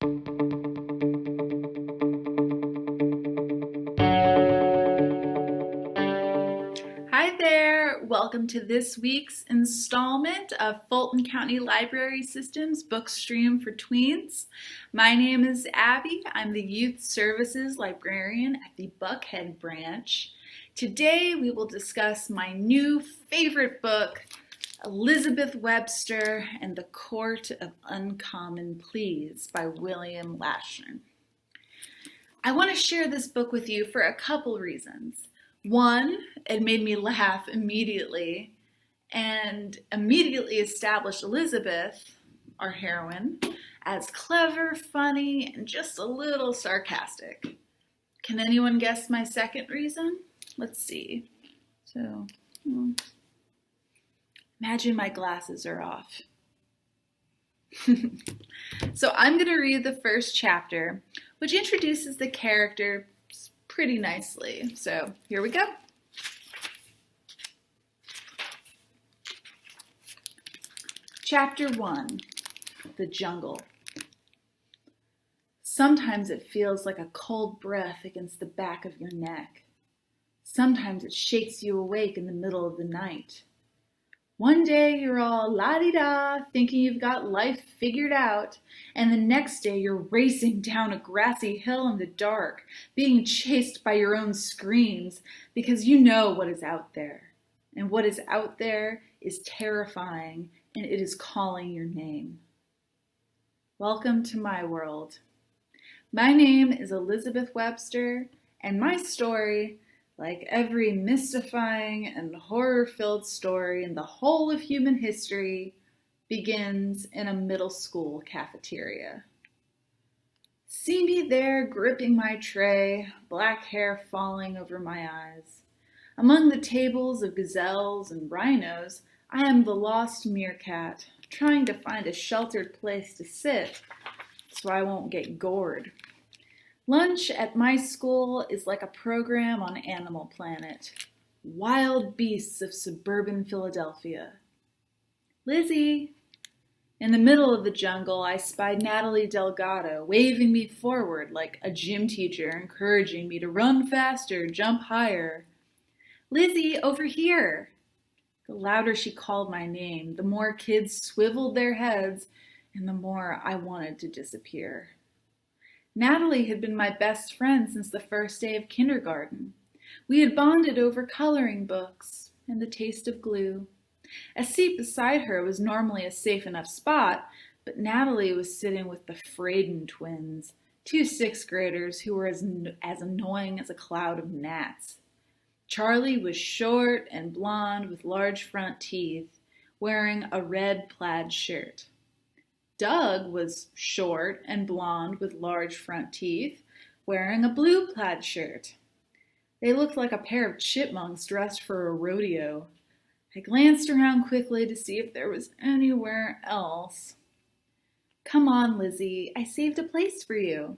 Hi there! Welcome to this week's installment of Fulton County Library System's Bookstream for Tweens. My name is Abby. I'm the Youth Services Librarian at the Buckhead branch. Today we will discuss my new favorite book, Elizabeth Webster and the Court of Uncommon Pleas by William Lashner. I want to share this book with you for a couple reasons. One, it made me laugh immediately and immediately established Elizabeth, our heroine, as clever, funny, and just a little sarcastic. Can anyone guess my second reason? Let's see. Imagine my glasses are off. So I'm going to read the first chapter, which introduces the character pretty nicely. So here we go. Chapter 1, The Jungle. Sometimes it feels like a cold breath against the back of your neck. Sometimes it shakes you awake in the middle of the night. One day you're all la-di-da, thinking you've got life figured out, and the next day you're racing down a grassy hill in the dark, being chased by your own screams, because you know what is out there. And what is out there is terrifying, and it is calling your name. Welcome to my world. My name is Elizabeth Webster, and my story, like every mystifying and horror-filled story in the whole of human history, begins in a middle school cafeteria. See me there gripping my tray, black hair falling over my eyes. Among the tables of gazelles and rhinos, I am the lost meerkat, trying to find a sheltered place to sit so I won't get gored. Lunch at my school is like a program on Animal Planet. Wild beasts of suburban Philadelphia. Lizzie! In the middle of the jungle, I spied Natalie Delgado, waving me forward like a gym teacher, encouraging me to run faster, jump higher. Lizzie, over here! The louder she called my name, the more kids swiveled their heads, and the more I wanted to disappear. Natalie had been my best friend since the first day of kindergarten. We had bonded over coloring books and the taste of glue. A seat beside her was normally a safe enough spot, but Natalie was sitting with the Fraden twins, two sixth graders who were as annoying as a cloud of gnats. Charlie was short and blonde with large front teeth, wearing a red plaid shirt. Doug was short and blonde with large front teeth, wearing a blue plaid shirt. They looked like a pair of chipmunks dressed for a rodeo. I glanced around quickly to see if there was anywhere else. Come on, Lizzie, I saved a place for you.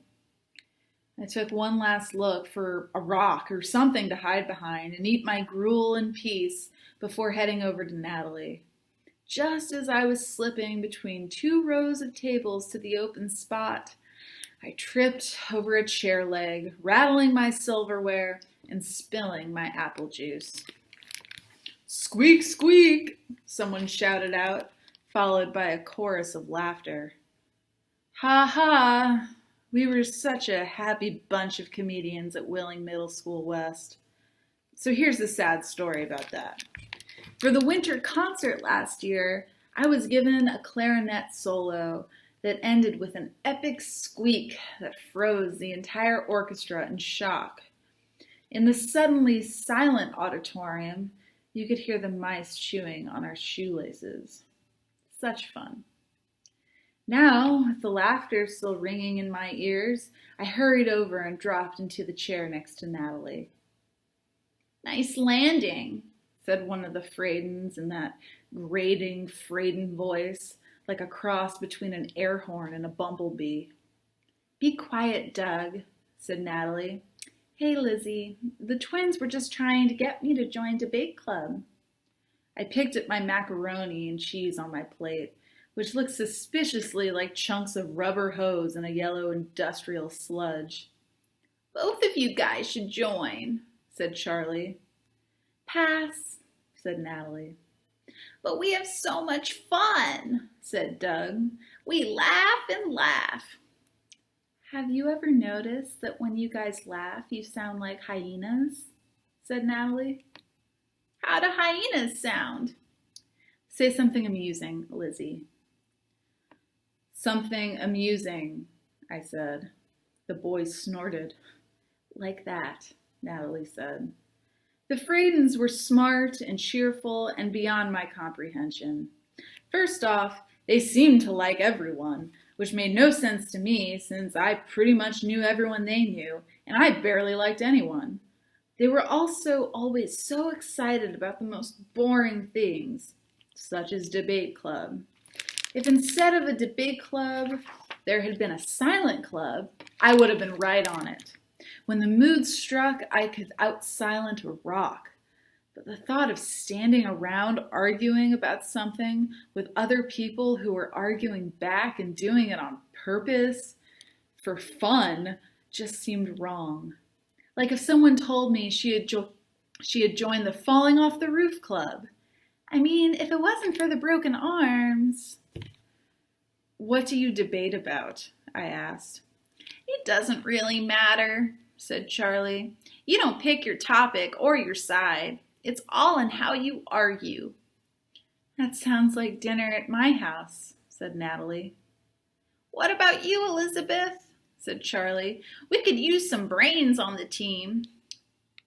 I took one last look for a rock or something to hide behind and eat my gruel in peace before heading over to Natalie. Just as I was slipping between two rows of tables to the open spot, I tripped over a chair leg, rattling my silverware and spilling my apple juice. Squeak, squeak, someone shouted out, followed by a chorus of laughter. Ha ha, we were such a happy bunch of comedians at Willing Middle School West. So here's the sad story about that. For the winter concert last year, I was given a clarinet solo that ended with an epic squeak that froze the entire orchestra in shock. In the suddenly silent auditorium, you could hear the mice chewing on our shoelaces. Such fun. Now, with the laughter still ringing in my ears, I hurried over and dropped into the chair next to Natalie. Nice landing, said one of the Fradens in that grating Fraden voice, like a cross between an air horn and a bumblebee. Be quiet, Doug, said Natalie. Hey, Lizzie, the twins were just trying to get me to join debate club. I picked at my macaroni and cheese on my plate, which looked suspiciously like chunks of rubber hose in a yellow industrial sludge. Both of you guys should join, said Charlie. Pass, said Natalie. But we have so much fun, said Doug. We laugh and laugh. Have you ever noticed that when you guys laugh, you sound like hyenas? Said Natalie. How do hyenas sound? Say something amusing, Lizzie. Something amusing, I said. The boys snorted. Like that, Natalie said. The Fradens were smart and cheerful and beyond my comprehension. First off, they seemed to like everyone, which made no sense to me since I pretty much knew everyone they knew, and I barely liked anyone. They were also always so excited about the most boring things, such as debate club. If instead of a debate club, there had been a silent club, I would have been right on it. When the mood struck, I could out-silent a rock. But the thought of standing around arguing about something with other people who were arguing back and doing it on purpose, for fun, just seemed wrong. Like if someone told me she had joined the Falling Off the Roof Club. I mean, if it wasn't for the broken arms... What do you debate about? I asked. It doesn't really matter, said Charlie. You don't pick your topic or your side. It's all in how you argue. That sounds like dinner at my house, said Natalie. What about you, Elizabeth? Said Charlie. We could use some brains on the team.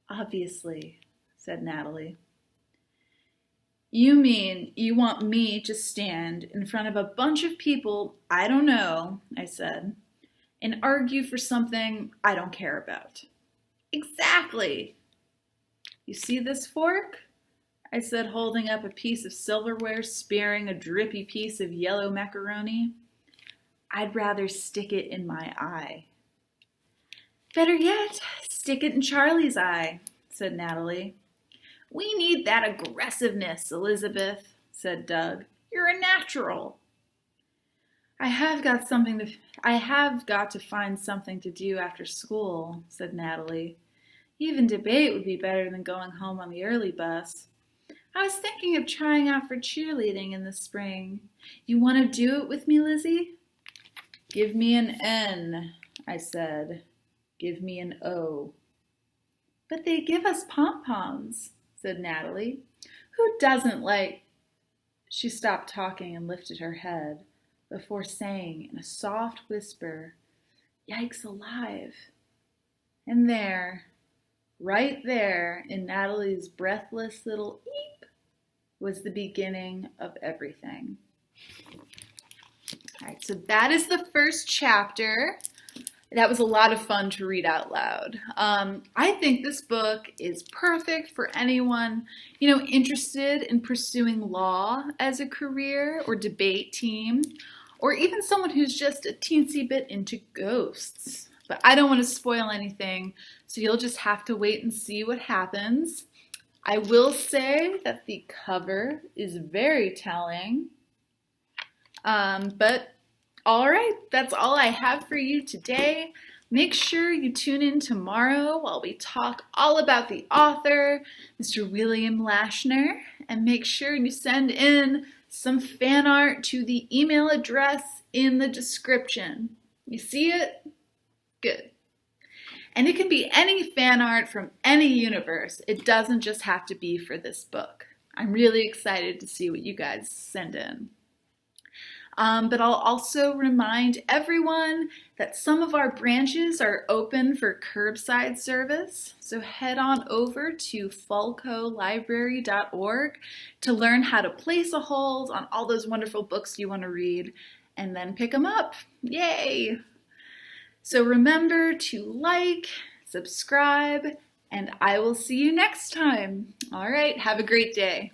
Obviously, said Natalie. You mean you want me to stand in front of a bunch of people I don't know, I said, and argue for something I don't care about. Exactly. You see this fork? I said, holding up a piece of silverware spearing a drippy piece of yellow macaroni. I'd rather stick it in my eye. Better yet, stick it in Charlie's eye, said Natalie. We need that aggressiveness, Elizabeth, said Doug. You're a natural. I have got to find something to do after school, said Natalie. Even debate would be better than going home on the early bus. I was thinking of trying out for cheerleading in the spring. You want to do it with me, Lizzie? Give me an N, I said. Give me an O. But they give us pom-poms, said Natalie. Who doesn't like... She stopped talking and lifted her head before saying in a soft whisper, Yikes alive. And there, right there in Natalie's breathless little eep, was the beginning of everything. All right, so that is the first chapter. That was a lot of fun to read out loud. I think this book is perfect for anyone, interested in pursuing law as a career or debate team, or even someone who's just a teensy bit into ghosts. But I don't want to spoil anything, so you'll just have to wait and see what happens. I will say that the cover is very telling. But all right, that's all I have for you today. Make sure you tune in tomorrow while we talk all about the author, Mr. William Lashner, and make sure you send in some fan art to the email address in the description. You see it? Good. And it can be any fan art from any universe. It doesn't just have to be for this book. I'm really excited to see what you guys send in. But I'll also remind everyone that some of our branches are open for curbside service. So head on over to fulcolibrary.org to learn how to place a hold on all those wonderful books you want to read and then pick them up. Yay! So remember to like, subscribe, and I will see you next time. All right, have a great day.